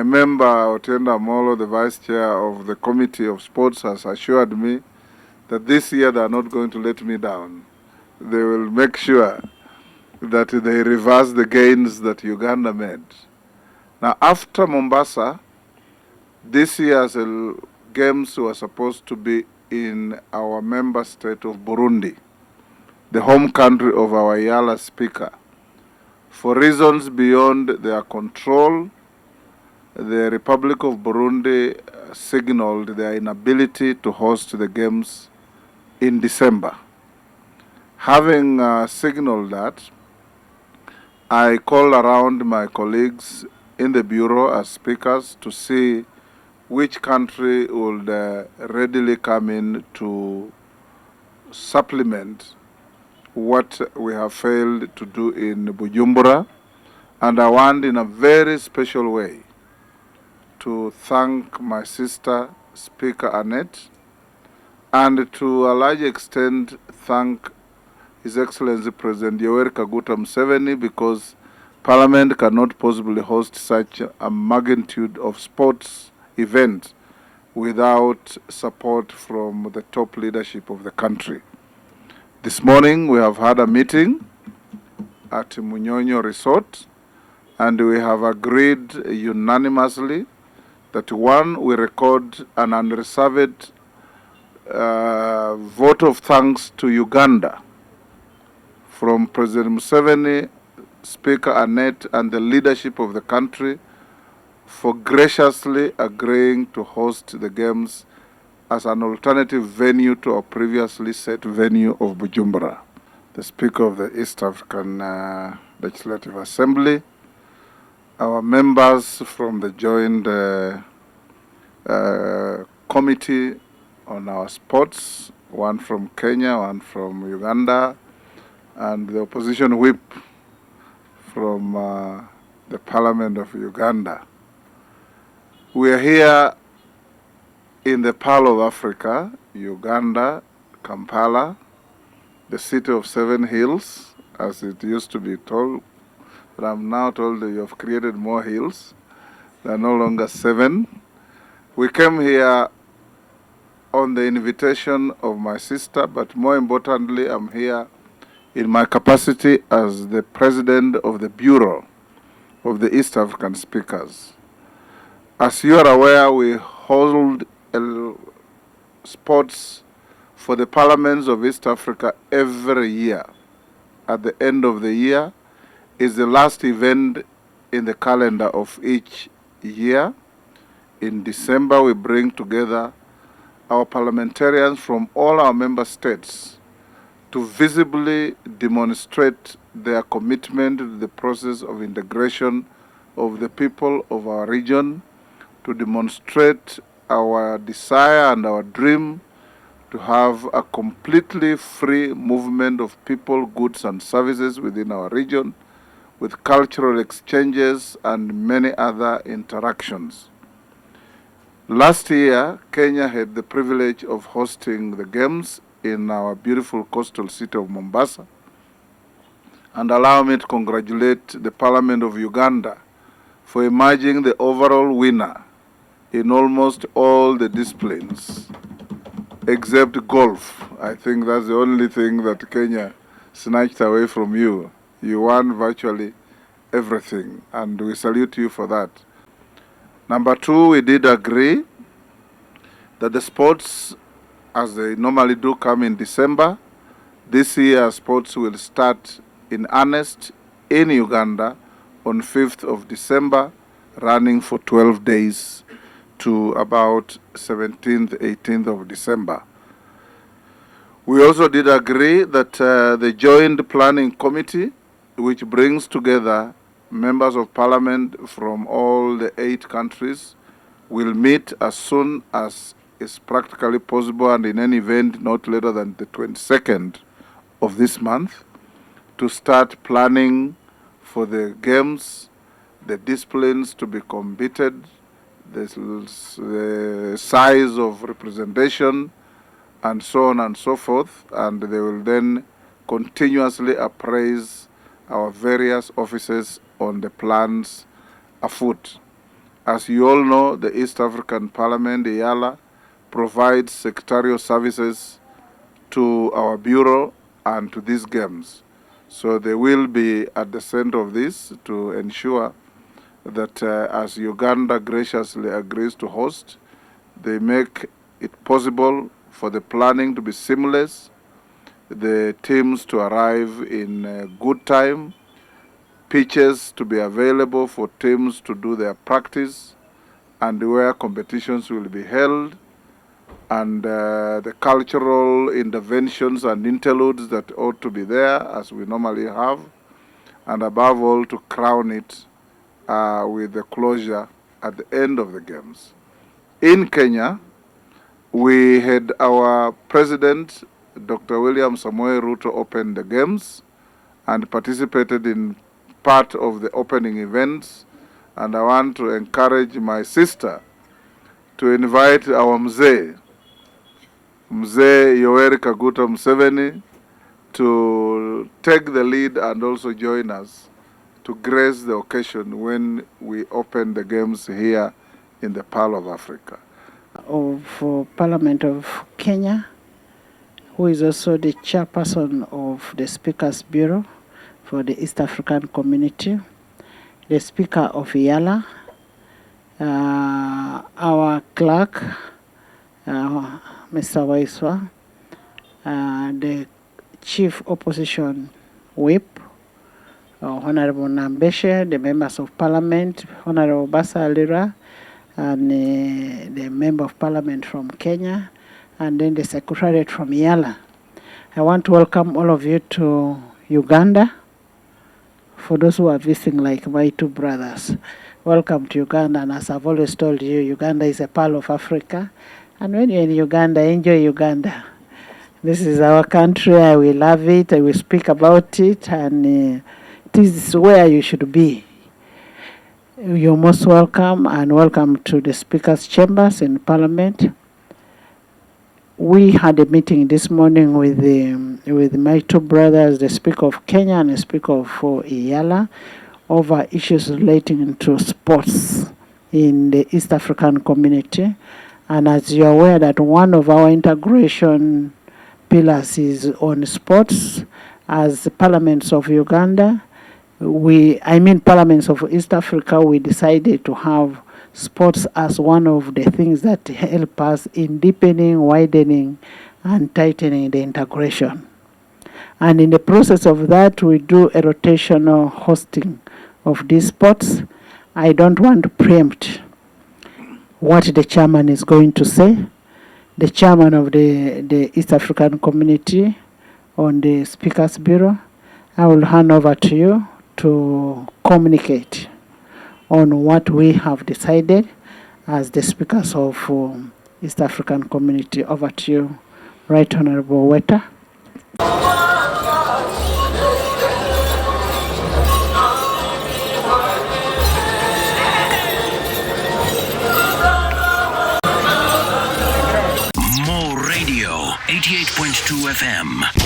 My member, Otienda Molo, the Vice Chair of the Committee of Sports, has assured me that this year they are not going to let me down. They will make sure that they reverse the gains that Uganda made. Now, after Mombasa, this year's games were supposed to be in our member state of Burundi, the home country of our EALA Spika. For reasons beyond their control, the Republic of Burundi signaled their inability to host the games in December. Having signaled that, I called around my colleagues in the Bureau as speakers to see which country would readily come in to supplement what we have failed to do in Bujumbura. And I want in a very special way to thank my sister, Speaker Annette, and to a large extent thank His Excellency President Yoweri Kaguta Museveni, because Parliament cannot possibly host such a magnitude of sports event without support from the top leadership of the country. This morning we have had a meeting at Munyonyo Resort, and we have agreed unanimously that one, we record an unreserved vote of thanks to Uganda from President Museveni, Speaker Annette, and the leadership of the country for graciously agreeing to host the games as an alternative venue to our previously set venue of Bujumbura. The Speaker of the East African Legislative Assembly, our members from the joint committee on our sports, one from Kenya, one from Uganda, and the opposition whip from the Parliament of Uganda. We are here in the Pearl of Africa, Uganda, Kampala, the city of 7 hills, as it used to be told. But I'm now told that you have created more hills. There are no longer 7. We came here on the invitation of my sister, but more importantly, I'm here in my capacity as the president of the Bureau of the East African Speakers. As you are aware, we hold sports for the parliaments of East Africa every year. At the end of the year is the last event in the calendar of each year. In December, we bring together our parliamentarians from all our member states to visibly demonstrate their commitment to the process of integration of the people of our region, to demonstrate our desire and our dream to have a completely free movement of people, goods and services within our region, with cultural exchanges and many other interactions. Last year, Kenya had the privilege of hosting the Games in our beautiful coastal city of Mombasa. And allow me to congratulate the Parliament of Uganda for emerging the overall winner in almost all the disciplines, except golf. I think that's the only thing that Kenya snatched away from you. You won virtually everything, and we salute you for that. Number 2, we did agree that the sports, as they normally do, come in December. This year, sports will start in earnest in Uganda on 5th of December, running for 12 days to about 17th, 18th of December. We also did agree that the Joint Planning Committee, which brings together members of parliament from all the 8 countries, will meet as soon as is practically possible, and in any event not later than the 22nd of this month, to start planning for the games, the disciplines to be competed, the size of representation, and so on and so forth, and they will then continuously appraise our various offices on the plans afoot. As you all know, the East African Parliament, EALA, provides secretarial services to our bureau and to these games. So they will be at the center of this to ensure that as Uganda graciously agrees to host, they make it possible for the planning to be seamless, the teams to arrive in good time, pitches to be available for teams to do their practice, and where competitions will be held, and the cultural interventions and interludes that ought to be there as we normally have, and above all to crown it with the closure at the end of the games. In Kenya, we had our President, Dr. William Samoei Ruto, open the games and participated in part of the opening events. And I want to encourage my sister to invite our Mzee Yoweri Kaguta Museveni, to take the lead and also join us to grace the occasion when we open the games here in the Pearl of Africa. Of Parliament of Kenya, who is also the chairperson of the Speaker's Bureau for the East African Community, the Speaker of EALA, our clerk, Mr. Waiswa, the Chief Opposition Whip, Honorable Nambeshe, the members of Parliament, Honorable Basa Alira, and the Member of Parliament from Kenya, and then the Secretariat from EALA. I want to welcome all of you to Uganda. For those who are visiting, like my two brothers, welcome to Uganda. And as I've always told you, Uganda is a pearl of Africa. And when you're in Uganda, enjoy Uganda. This is our country. I will love it. I will speak about it. And it is where you should be. You're most welcome, and welcome to the Speaker's Chambers in Parliament. We had a meeting this morning with my two brothers, the Speaker of Kenya and the Speaker of EALA, over issues relating to sports in the East African community. And as you're aware that one of our integration pillars is on sports, as the parliaments of Uganda, parliaments of East Africa, we decided to have sports as one of the things that help us in deepening, widening, and tightening the integration. And in the process of that, we do a rotational hosting of these sports. I don't want to preempt what the chairman is going to say. The chairman of the East African Community on the Speaker's Bureau, I will hand over to you to communicate on what we have decided as the speakers of East African Community. Over to you, Right Honorable Weta. More radio, 88.2 FM.